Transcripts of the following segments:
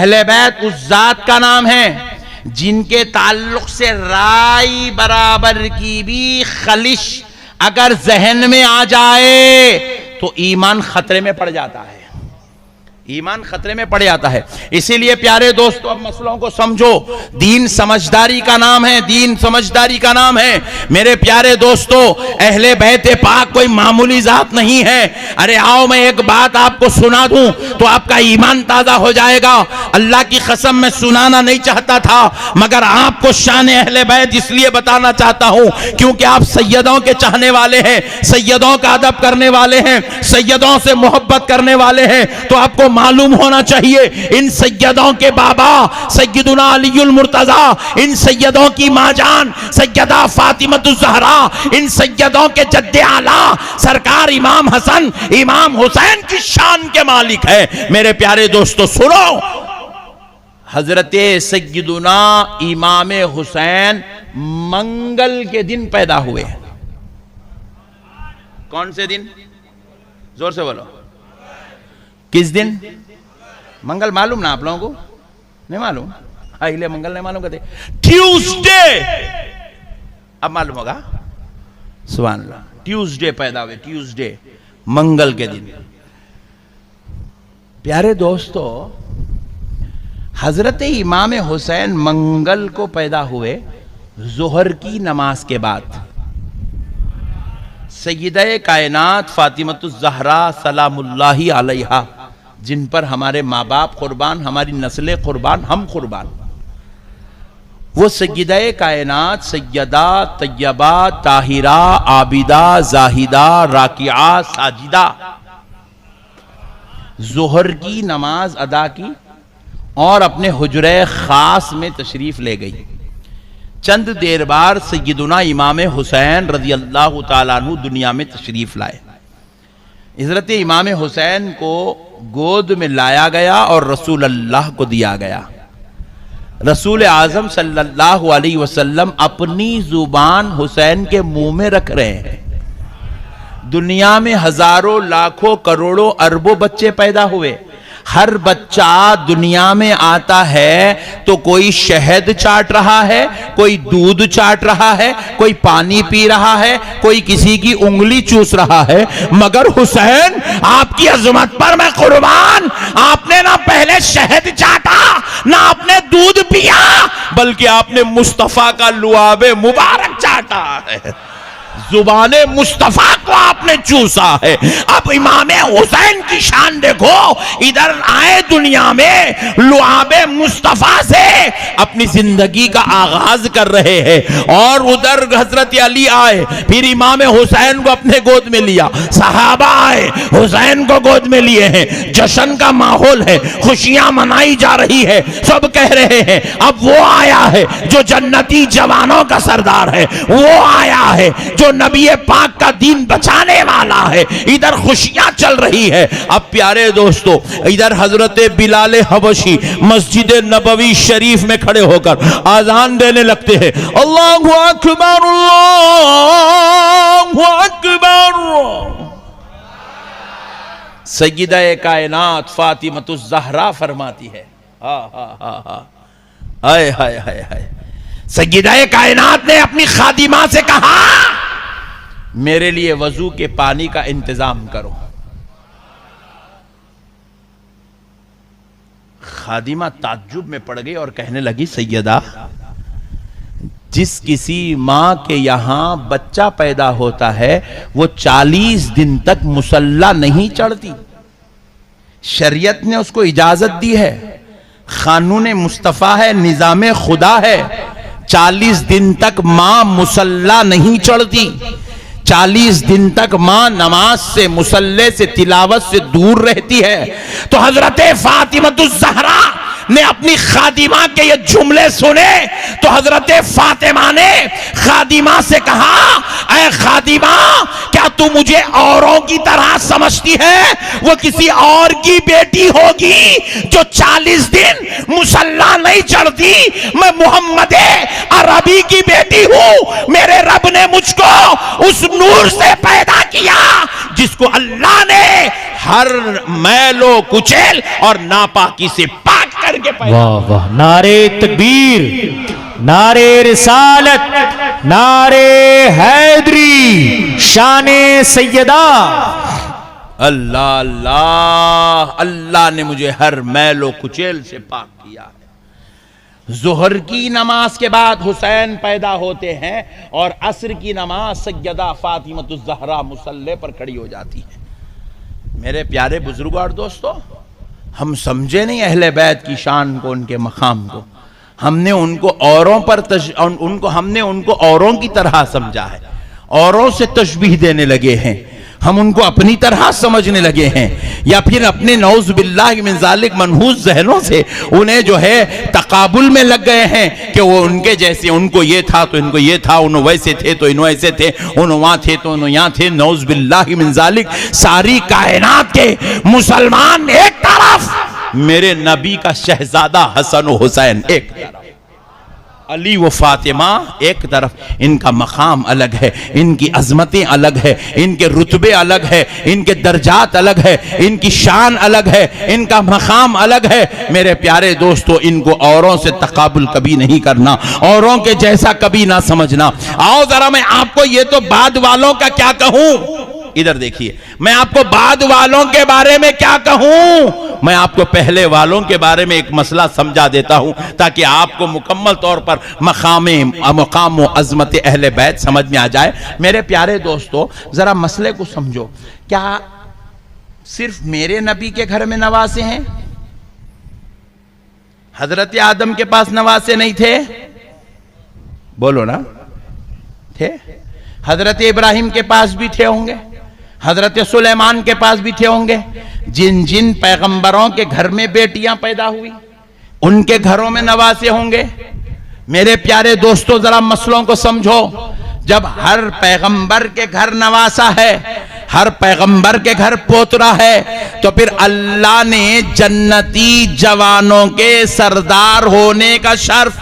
अहले बैत उस जात का नाम है जिनके ताल्लुक से राई बराबर की भी खलिश अगर जहन में आ जाए तो ईमान खतरे में पड़ जाता है, ईमान खतरे में पड़ जाता है। इसीलिए प्यारे दोस्तों, अब मसलों को समझो। दीन समझदारी का नाम है, दीन समझदारी का नाम है। मेरे प्यारे दोस्तों, अहले बैत पाक कोई मामूली जात नहीं है। अरे आओ मैं एक बात आपको सुना दूं तो आपका ईमान ताजा हो जाएगा। अल्लाह की कसम मैं सुनाना नहीं चाहता था, मगर आपको शान अहले बैत इसलिए बताना चाहता हूं क्योंकि आप सैयदों के चाहने वाले हैं, सैयदों का अदब करने वाले हैं, सैयदों से मोहब्बत करने वाले हैं। तो आपको मालूम होना चाहिए इन सैयदों के बाबा सैयदुना अलीउल मुर्तजा, इन सैयदों की मां जान सैयदा फातिमतुज ज़हरा, इन सैयदों के जद्दे आला सरकार इमाम हसन इमाम हुसैन की शान के मालिक है। मेरे प्यारे दोस्तों सुनो, हजरत सैयदुना इमाम हुसैन मंगल के दिन पैदा हुए। कौन से दिन? जोर से बोलो, किस दिन? मंगल मालूम ना आप लोगों को? नहीं मालूम? अगले मंगल नहीं मालूम कहते, ट्यूसडे अब मालूम होगा। सुभान अल्लाह, ट्यूसडे पैदा हुए, ट्यूसडे मंगल के दिन। प्यारे दोस्तों, हजरत इमाम हुसैन मंगल को पैदा हुए जोहर की नमाज के बाद। सय्यदा कायनात फातिमतुज ज़हरा सलामुल्लाहि अलैहा, जिन पर हमारे माँ बाप कुर्बान, हमारी नस्लें कुर्बान, हम कुर्बान, वो सय्यदा कायनात सैयदा तैयबा ताहिरा आबिदा जाहिदा राकिया साजिदा जोहर की नमाज अदा की और अपने हुजरे खास में तशरीफ ले गई। चंद देर बाद सय्यदुना इमाम हुसैन रज़ी अल्लाह ताला अन्हु दुनिया में तशरीफ लाए। हज़रत इमाम हुसैन को गोद में लाया गया और रसूल अल्लाह को दिया गया। रसूल आज़म सल्लल्लाहु अलैहि वसल्लम अपनी जुबान हुसैन के मुंह में रख रहे हैं। दुनिया में हजारों लाखों करोड़ों अरबों बच्चे पैदा हुए, हर बच्चा दुनिया में आता है तो कोई शहद चाट रहा है, कोई दूध चाट रहा है, कोई पानी पी रहा है, कोई किसी की उंगली चूस रहा है, मगर हुसैन आपकी अजमत पर मैं कुर्बान, आपने ना पहले शहद चाटा ना आपने दूध पिया, बल्कि आपने मुस्तफा का लुआबे मुबारक चाटा है, जुबाने मुस्तफा को आपने चूसा है। अब इमाम हुसैन की शान देखो, इधर आए दुनिया में लुआबे मुस्तफा से अपनी जिंदगी का आगाज कर रहे हैं, और उधर हजरत अली आए, फिर इमाम हुसैन को अपने गोद में लिया, सहाबा आए हुसैन को गोद में लिए हैं, जश्न का माहौल है, खुशियां मनाई जा रही है, सब कह रहे हैं अब वो आया है जो जन्नती जवानों का सरदार है, वो आया है जो नबी पाक का दीन बचाने वाला है। इधर खुशियां चल रही है। अब प्यारे दोस्तों, इधर हजरत बिलाल हबशी मस्जिद नबवी शरीफ में खड़े होकर आजान देने लगते हैं, अल्लाहु अकबर अल्लाहु अकबर। सय्यदा कायनात फातिमतुज ज़हरा फरमाती है, हा हा हा हा, हाय हाय हाय हाय, सय्यदा कायनात ने अपनी खादिमा से कहा मेरे लिए वजू के पानी का इंतजाम करो। खादिमा ताज्जुब में पड़ गई और कहने लगी, सैयदा, जिस किसी मां के यहां बच्चा पैदा होता है वो 40 दिन तक मुसल्ला नहीं चढ़ती, शरीयत ने उसको इजाजत दी है, कानून मुस्तफा है, निजाम खुदा है, 40 दिन तक मां मुसल्ला नहीं चढ़ती, 40 दिन तक मां नमाज से मुसल्ले से तिलावत से दूर रहती है। तो हजरत फातिमतुज ज़हरा ने अपनी खादिमा के ये जुमले सुने तो हजरत फातिमा ने खादिमा से कहा, ऐ खादिमा, क्या तू मुझे औरों की तरह समझती है? वो किसी और की बेटी होगी जो 40 दिन मुसल्ला नहीं चढ़ती। मैं मोहम्मद अरबी की बेटी हूं। मेरे रब ने मुझको उस नूर से पैदा किया जिसको अल्लाह ने हर मैलो कुचैल और नापाकी से पाक करके पैदा। वाह वाह, नारे तकबीर, नारे रिसालत, नारे हैदरी, शाने सैयदा। अल्लाह अल्लाह, अल्लाह ने मुझे हर मैलो कुचेल से पाक किया है। ज़ोहर की नमाज के बाद हुसैन पैदा होते हैं और असर की नमाज सैयदा फातिमतुज़ ज़हरा मुसल्ले पर खड़ी हो जाती है। मेरे प्यारे बुजुर्ग और दोस्तों, हम समझे नहीं अहले बैत की शान को, उनके मकाम को। हमने उनको औरों पर हमने उनको औरों की तरह समझा है, औरों से तशबीह देने लगे हैं, हम उनको अपनी तरह समझने लगे हैं, या फिर अपने नौज़ बिल्लाह मिन ज़ालिक मनहूस ज़हनों से उन्हें जो है तकाबुल में लग गए हैं कि वो उनके जैसे, उनको ये था तो इनको ये था, उन वैसे थे तो इन वैसे थे, उन वहाँ थे तो उन यहाँ थे। नौज़ बिल्लाह मिन ज़ालिक। सारी कायनात के मुसलमान एक तरफ, मेरे नबी का शहजादा हसन व हुसैन एक तरफ, अली व फातिमा एक तरफ। इनका मकाम अलग है, इनकी अजमतें अलग है, इनके रुतबे अलग है, इनके दर्जात अलग है, इनकी शान अलग है, इनका मकाम अलग है। मेरे प्यारे दोस्तों, इनको औरों से तकाबुल कभी नहीं करना, औरों के जैसा कभी ना समझना। आओ जरा मैं आपको ये तो बाद वालों का क्या कहूं, इधर देखिए, मैं आपको बाद वालों के बारे में क्या कहूं, मैं आपको पहले वालों के बारे में एक मसला समझा देता हूं ताकि आपको मुकम्मल तौर पर मकाम व अज़मत अहले बैत समझ में आ जाए। मेरे प्यारे दोस्तों, जरा मसले को समझो। क्या सिर्फ मेरे नबी के घर में नवासे हैं? हजरत आदम के पास नवासे नहीं थे? बोलो ना, थे। हजरत इब्राहिम के पास भी थे होंगे, हजरत सुलेमान के पास भी थे होंगे। जिन जिन पैगंबरों के घर में बेटियां पैदा हुई, उनके घरों में नवासे होंगे। मेरे प्यारे दोस्तों, जरा मसलों को समझो। जब हर पैगंबर के घर नवासा है, हर पैगंबर के घर पोतरा है, तो फिर अल्लाह ने जन्नती जवानों के सरदार होने का शर्फ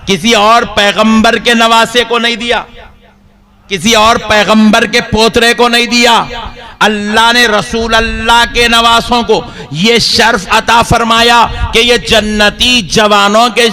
किसी और पैगंबर के नवासे को नहीं दिया, किसी और पैगंबर के पोतरे को नहीं दिया। अल्लाह ने रसूल अल्लाह के नवासों को ये शर्फ अता फरमाया कि ये जन्नती जवानों के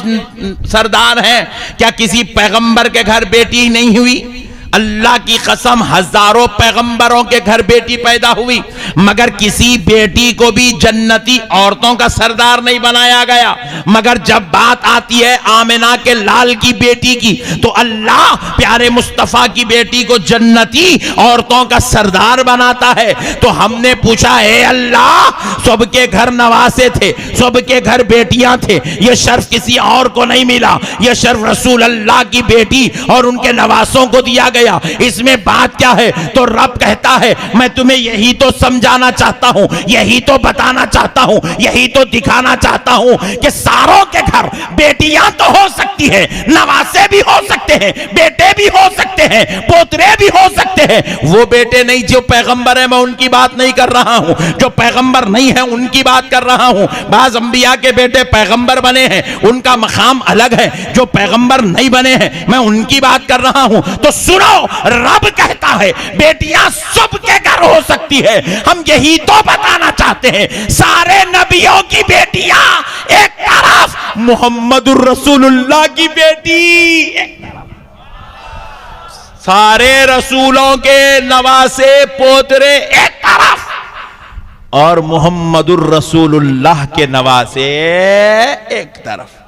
सरदार हैं। क्या किसी पैगंबर के घर बेटी ही नहीं हुई? अल्लाह की कसम, हजारों पैगंबरों के घर बेटी पैदा हुई, मगर किसी बेटी को भी जन्नती औरतों का सरदार नहीं बनाया गया। मगर जब बात आती है आमिना के लाल की बेटी की, तो अल्लाह प्यारे मुस्तफा की बेटी को जन्नती औरतों का सरदार बनाता है। तो हमने पूछा, हे अल्लाह, सबके घर नवासे थे, सबके घर बेटियां थे, यह शर्फ किसी और को नहीं मिला, यह शर्फ रसूल अल्लाह की बेटी और उनके नवासों को दिया गया। इसमें बात क्या है? तो रब कहता है, मैं तुम्हें यही तो समझाना चाहता हूं, यही तो बताना चाहता हूं, यही तो दिखाना चाहता हूं कि सारों के घर बेटियां तो हो सकती है, नवासे भी हो सकते हैं, बेटे भी हो सकते हैं, पोतरे भी हो सकते हैं। वो बेटे नहीं जो पैगंबर है, मैं उनकी बात नहीं कर रहा हूं। जो पैगंबर नहीं है उनकी बात कर रहा हूं। बाज अंबिया के बेटे पैगंबर बने हैं, उनका मकाम अलग है। जो पैगंबर नहीं बने हैं, मैं उनकी बात कर रहा हूं। तो सुनो, रब कहता है बेटियां सबके घर हो सकती है। हम यही तो बताना चाहते हैं। सारे नबियों की बेटियां एक तरफ, मुहम्मदुर रसूलुल्लाह की बेटी एक तरफ, सारे रसूलों के नवासे पोतरे एक तरफ, और मुहम्मदुर रसूलुल्लाह के नवासे एक तरफ।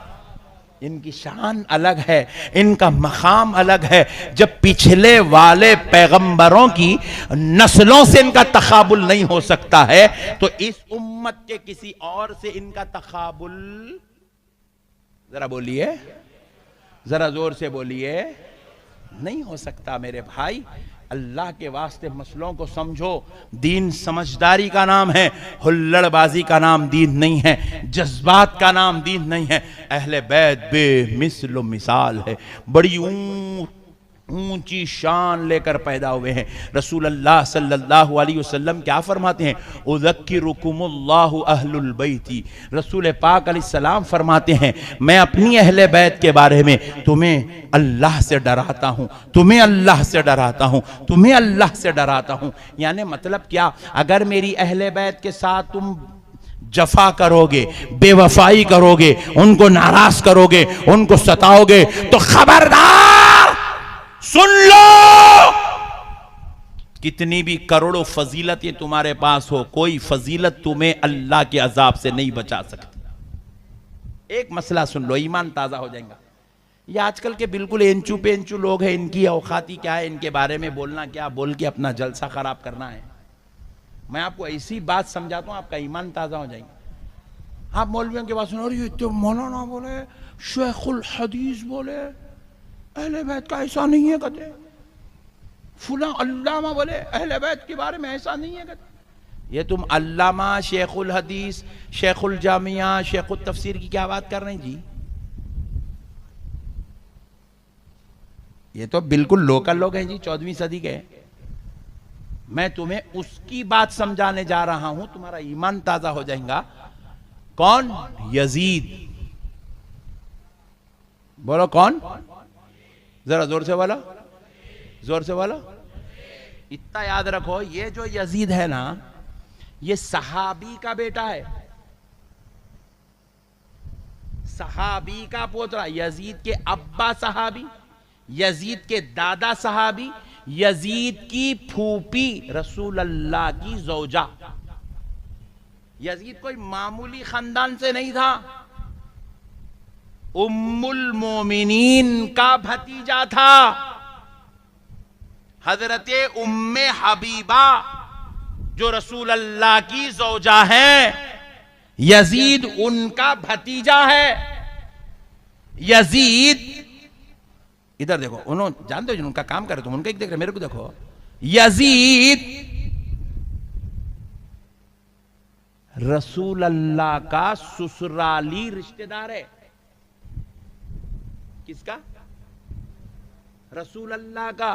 इनकी शान अलग है, इनका मकाम अलग है। जब पिछले वाले पैगंबरों की नस्लों से इनका तकाबुल नहीं हो सकता है, तो इस उम्मत के किसी और से इनका तकाबुल, जरा बोलिए, जरा जोर से बोलिए, नहीं हो सकता। मेरे भाई, अल्लाह के वास्ते मसलों को समझो। दीन समझदारी का नाम है, हुल्लड़बाजी का नाम दीन नहीं है, जज्बात का नाम दीन नहीं है। अहले बैत बेमिसल मिसाल है, बड़ी ऊंची शान लेकर पैदा हुए हैं। रसूल अल्लाह सल्लल्लाहु अलैहि वसल्लम क्या फरमाते हैं? उज़क्किरुकुमुल्लाहु अहलुल बैती। रसूल पाक अलैहिस्सलाम फरमाते हैं, मैं अपनी अहले बैत के बारे में तुम्हें अल्लाह से डराता हूँ, तुम्हें अल्लाह से डराता हूँ, तुम्हें अल्लाह से डराता हूँ। यानी मतलब क्या? अगर मेरी अहले बैत के साथ तुम जफा करोगे, बेवफाई करोगे, उनको नाराज करोगे, उनको सताओगे, तो खबरदार सुन लो, कितनी भी करोड़ों फजीलतें तुम्हारे पास हो, कोई फजीलत तुम्हें अल्लाह के अजाब से नहीं बचा सकती। एक मसला सुन लो, ईमान ताजा हो जाएगा। ये आजकल के बिल्कुल एंचू पेंचू लोग हैं, इनकी औकाती क्या है, इनके बारे में बोलना क्या, बोल के अपना जलसा खराब करना है। मैं आपको ऐसी बात समझाता हूं, आपका ईमान ताजा हो जाएगा। आप मौलवियों के पास सुनो, ये तो मौलाना बोले, शेखुल हदीस बोले, अहले बैत का ऐसा नहीं है कहते, फुला अल्लामा बोले अहले बैत के बारे में ऐसा नहीं है कहते। ये तुम अल्लामा, शेखुल हदीस, शेखुल जामिया, शेखुल तफसीर की क्या बात कर रहे हैं जी? ये तो बिल्कुल लोकल लोग हैं जी, 14वीं सदी के। मैं तुम्हें उसकी बात समझाने जा रहा हूं, तुम्हारा ईमान ताजा हो जाएगा। कौन? यजीद। बोलो कौन? जरा जोर से बोलो, जोर से बोलो। इतना याद रखो, ये जो यजीद है ना, ये सहाबी का बेटा है, सहाबी का पोतरा। यजीद के अब्बा सहाबी, यजीद के दादा सहाबी, यजीद की फूफी रसूल अल्लाह की ज़ौजा। यजीद कोई मामूली खानदान से नहीं था, उम्मुल मोमिनीन का भतीजा था। हजरते उम्मे हबीबा जो रसूल अल्लाह की ज़ौजा है, यजीद उनका भतीजा है। यजीद, इधर देखो, उन्होंने जानते हो उनका काम करे, तुम उनका एक देख रहे, मेरे को देखो। यजीद रसूल अल्लाह का ससुराली रिश्तेदार है। किसका? रसूल अल्लाह का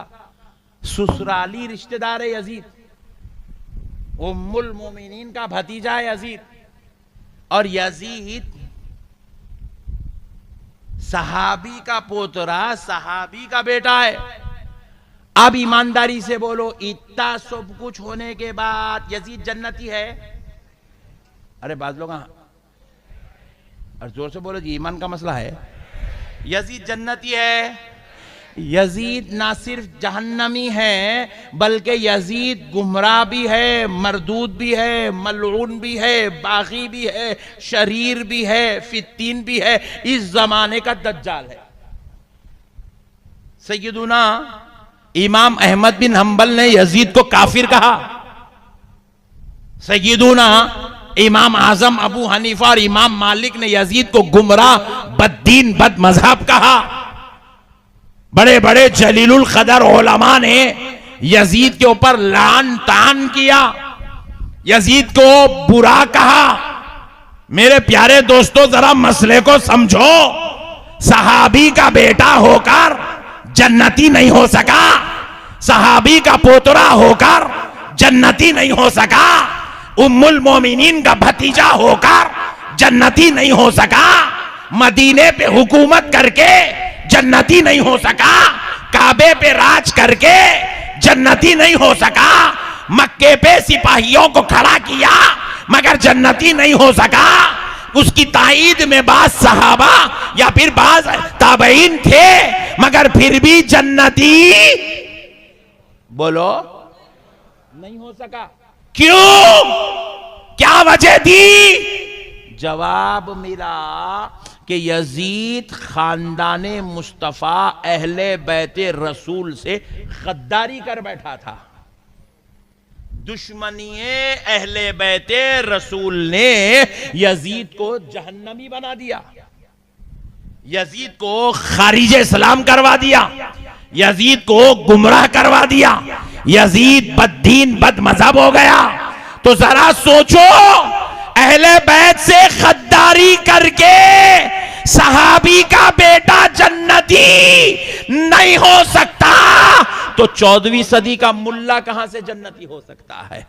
ससुराली रिश्तेदार है यजीद। उम्मुल मोमिनीन का भतीजा है यजीद। और यजीद सहाबी का पोतरा, सहाबी का बेटा है। अब ईमानदारी से बोलो, इतना सब कुछ होने के बाद यजीद जन्नती है? अरे बात लोग, और जोर से बोलो जी, ईमान का मसला है। यजीद जन्नती है? यजीद ना सिर्फ जहन्नमी है, बल्कि यजीद गुमराह भी है, मरदूद भी है, मलऊन भी है, बागी भी है, शरीर भी है, फित्तीन भी है, इस जमाने का दज्जाल है। सैयदुना इमाम अहमद बिन हंबल ने यजीद को काफिर कहा। सैयदुना इमाम आजम अबू हनीफा और इमाम मालिक ने यजीद को गुमराह, बद्दीन, बद मजहब कहा। बड़े बड़े जलीलुल कदर उलमा ने यजीद के ऊपर लान तान किया, यजीद को बुरा कहा। मेरे प्यारे दोस्तों, जरा मसले को समझो। सहाबी का बेटा होकर जन्नती नहीं हो सका, सहाबी का पोतरा होकर जन्नती नहीं हो सका, उम्मुल मोमिनीन का भतीजा होकर जन्नती नहीं हो सका, मदीने पे हुकूमत करके जन्नती नहीं हो सका, काबे पे राज करके जन्नती नहीं हो सका, मक्के पे सिपाहियों को खड़ा किया मगर जन्नती नहीं हो सका। उसकी ताईद में बाज सहाबा या फिर बाज ताबईन थे, मगर फिर भी जन्नती बोलो नहीं हो सका। क्यों? क्या वजह थी? जवाब मिला कि यजीद खानदाने मुस्तफा अहले बैते रसूल से गद्दारी कर बैठा था। दुश्मनीए अहले बैते रसूल ने यजीद को जहन्नमी बना दिया, यजीद को खारिज इस्लाम करवा दिया, यजीद को गुमराह करवा दिया, यजीद बद्दीन बद मजहब हो गया। तो जरा सोचो, अहले बैत से गद्दारी करके सहाबी का बेटा जन्नती नहीं हो सकता, तो 14वीं सदी का मुल्ला कहां से जन्नती हो सकता है?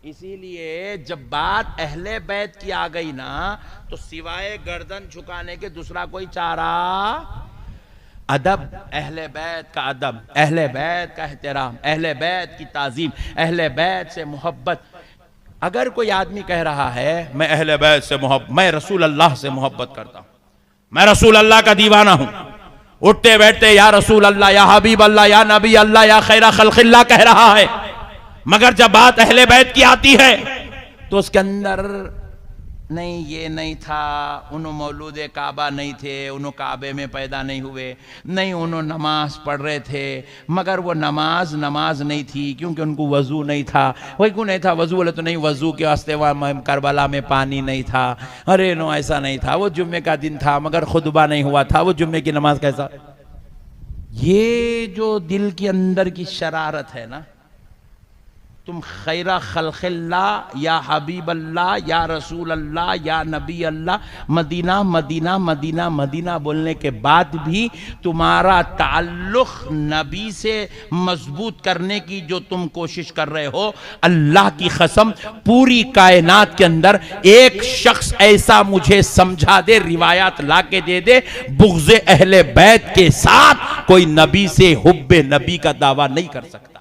इसीलिए जब बात अहले बैत की आ गई ना, तो सिवाय गर्दन झुकाने के दूसरा कोई चारा, अदब, अहले बैत का अदब, अहले बैत का एहतराम, अहले बैत की ताजीम, अहले बैत से मोहब्बत। अगर कोई आदमी कह रहा है मैं अहले बैत से मैं रसूल अल्लाह से मोहब्बत करता हूं, मैं रसूल अल्लाह का दीवाना हूं, उठते बैठते या रसूल अल्लाह, या हबीब अल्लाह, या नबी अल्लाह, या खैरा खल्क़िल्लाह कह रहा है, मगर जब बात अहले बैत की आती है तो उसके अंदर नहीं, ये नहीं था, उन्हों मौलूद काबा नहीं थे, उन्हों काबे में पैदा नहीं हुए, नहीं उन्हों नमाज पढ़ रहे थे, मगर वो नमाज नहीं थी क्योंकि उनको वज़ू नहीं था। वही क्यों नहीं था वज़ू? बोले तो नहीं, वज़ू के वास्ते वहाँ करबला में पानी नहीं था। अरे नो, ऐसा नहीं था, वो जुम्मे का दिन था मगर खुतबा नहीं हुआ था, वो जुम्मे की नमाज कैसा? ये जो दिल के अंदर की शरारत है ना, तुम खैरा खल्क़िल्लाह या हबीब अल्लाह या रसूल अल्लाह या नबी अल्लाह, मदीना मदीना मदीना मदीना बोलने के बाद भी तुम्हारा ताल्लुक़ नबी से मजबूत करने की जो तुम कोशिश कर रहे हो, अल्लाह की कसम पूरी कायनात के अंदर एक शख्स ऐसा मुझे समझा दे, रिवायात ला के दे दे, बुग़्ज़े अहले बैत के साथ कोई नबी से हुब्बे नबी का दावा नहीं कर सकता।